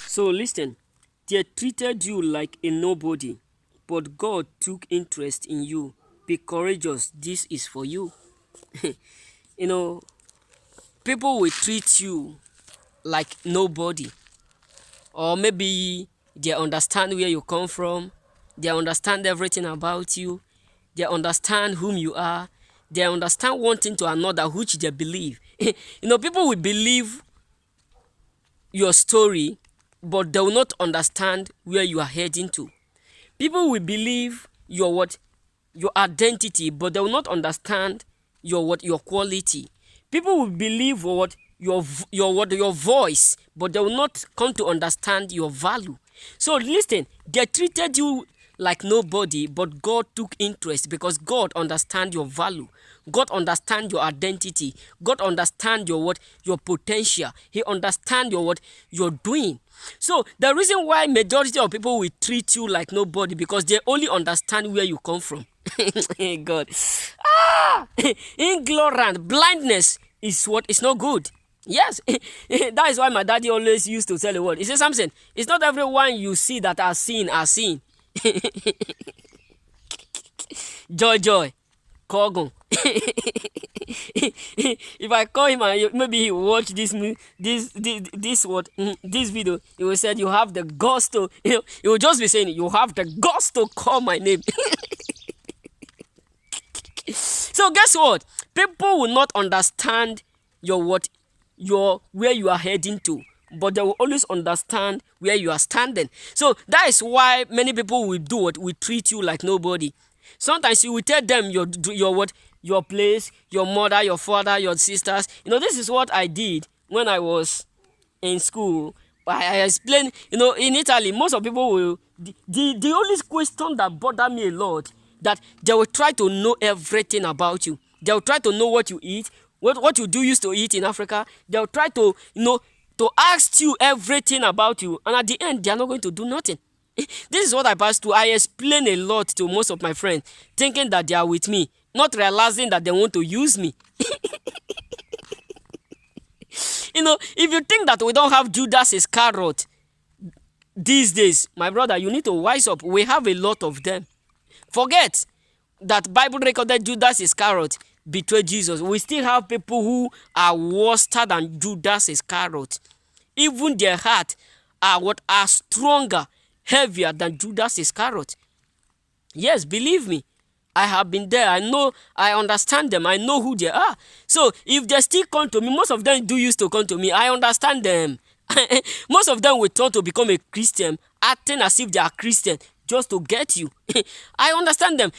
So listen, they treated you like a nobody, but God took interest in you. Be courageous, this is for you. You know, people will treat you like nobody, or maybe they understand where you come from, they understand everything about you, they understand whom you are, they understand one thing to another which they believe. People will believe your story, but they will not understand where you are heading to. People will believe your what, your identity, but they will not understand your what, your quality. People will believe what, your voice, but they will not come to understand your value. So listen, they treated you like nobody, but God took interest because God understands your value. God understands your identity. God understands your what, your potential. He understands your what you're doing. So the reason why majority of people will treat you like nobody because they only understand where you come from. God, ignorance, blindness is what is not good. Yes, that is why my daddy always used to tell the world. He said, Samson, it's not everyone you see that are seen are seen. Joy, Kogun. If I call him and maybe he watch this video, he will say you have the guts to, he will just be saying you have the guts to call my name. So guess what? People will not understand your where you are heading to, but they will always understand where you are standing. So that is why many people will do what, will treat you like nobody. Sometimes you will tell them your place, your mother, your father, your sisters. This is what I did when I was in school. I explained, in Italy, most of people will, the only question that bothered me a lot, that they will try to know everything about you. They will try to know what you eat, what you do used to eat in Africa. They will try to, to ask you everything about you. And at the end, they are not going to do nothing. This is what I passed through. I explain a lot to most of my friends, thinking that they are with me, not realizing that they want to use me. If you think that we don't have Judas Iscariot these days, my brother, you need to wise up. We have a lot of them. Forget that Bible recorded Judas Iscariot betrayed Jesus. We still have people who are worse than Judas Iscariot. Even their heart are stronger, heavier than Judas Iscariot. Yes, believe me. I have been there. I know, I understand them. I know who they are. So if they still come to me, most of them do used to come to me. I understand them. Most of them will turn to become a Christian, acting as if they are Christian just to get you. I understand them.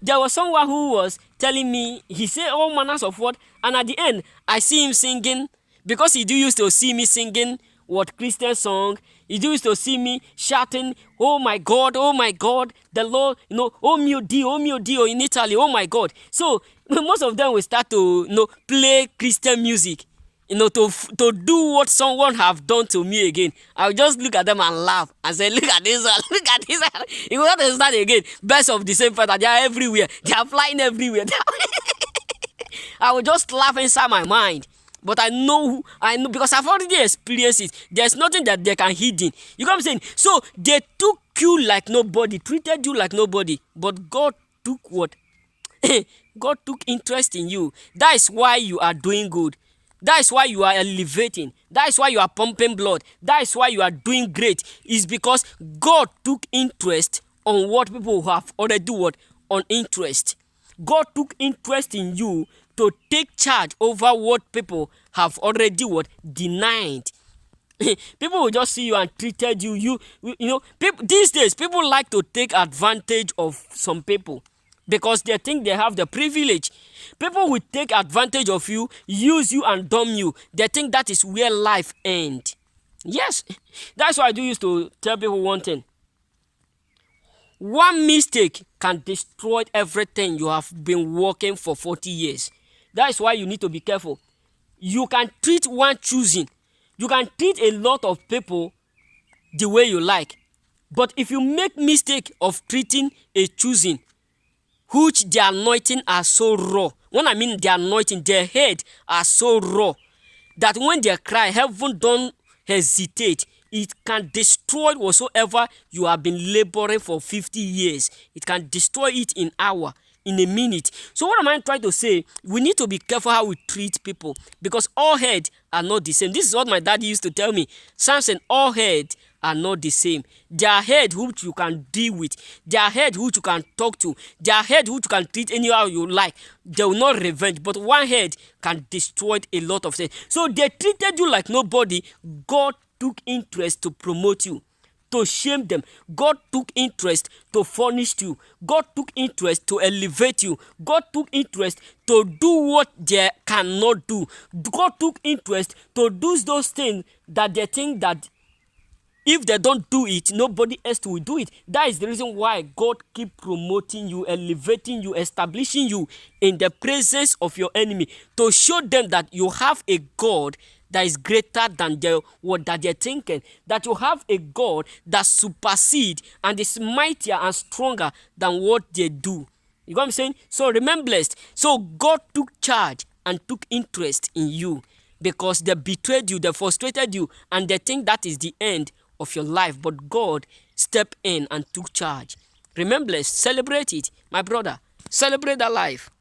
There was someone who was telling me, he said all manners of what, and at the end, I see him singing, because he do used to see me singing what Christian song. He used to see me shouting, oh my God, the Lord, oh mio Dio in Italy, oh my God. So most of them will start to play Christian music, to do what someone have done to me again. I'll just look at them and laugh and say, look at this one, look at this one. You will not understand again. Birds of the same feather, they are everywhere. They are flying everywhere. I will just laugh inside my mind. But I know because I've already experienced it. There's nothing that they can hide in. You know what I'm saying? So they took you like nobody, treated you like nobody. But God took what? God took interest in you. That is why you are doing good. That is why you are elevating. That is why you are pumping blood. That is why you are doing great. It's because God took interest on what people have already what? On interest. God took interest in you to take charge over what people have already what? Denied. People will just see you and treated you. People, these days, people like to take advantage of some people because they think they have the privilege. People will take advantage of you, use you and dumb you. They think that is where life ends. Yes, that's why I do used to tell people one thing. One mistake can destroy everything you have been working for 40 years. That is why you need to be careful. You can treat one choosing. You can treat a lot of people the way you like. But if you make mistake of treating a choosing, which their anointing are so raw. When I mean their anointing, their head are so raw that when they cry, heaven don't hesitate. it can destroy whatsoever you have been laboring for 50 years. It can destroy it in a minute. So what am I trying to say? We need to be careful how we treat people, because all heads are not the same. This is what my dad used to tell me. Samson, all heads are not the same. There are heads which you can deal with. There are heads which you can talk to. There are heads which you can treat anyhow you like. They will not revenge. But one head can destroy a lot of things. So they treated you like nobody. God took interest to promote you, to shame them. God took interest to punish you. God took interest to elevate you. God took interest to do what they cannot do. God took interest to do those things that they think that if they don't do it, nobody else will do it. That is the reason why God keep promoting you, elevating you, establishing you in the presence of your enemy, to show them that you have a God that is greater than what that they're thinking, that you have a God that supersedes and is mightier and stronger than what they do. You know what I'm saying? So remain blessed. So God took charge and took interest in you, because they betrayed you, they frustrated you, and they think that is the end of your life. But God stepped in and took charge. Remain blessed. Celebrate it, my brother. Celebrate that life.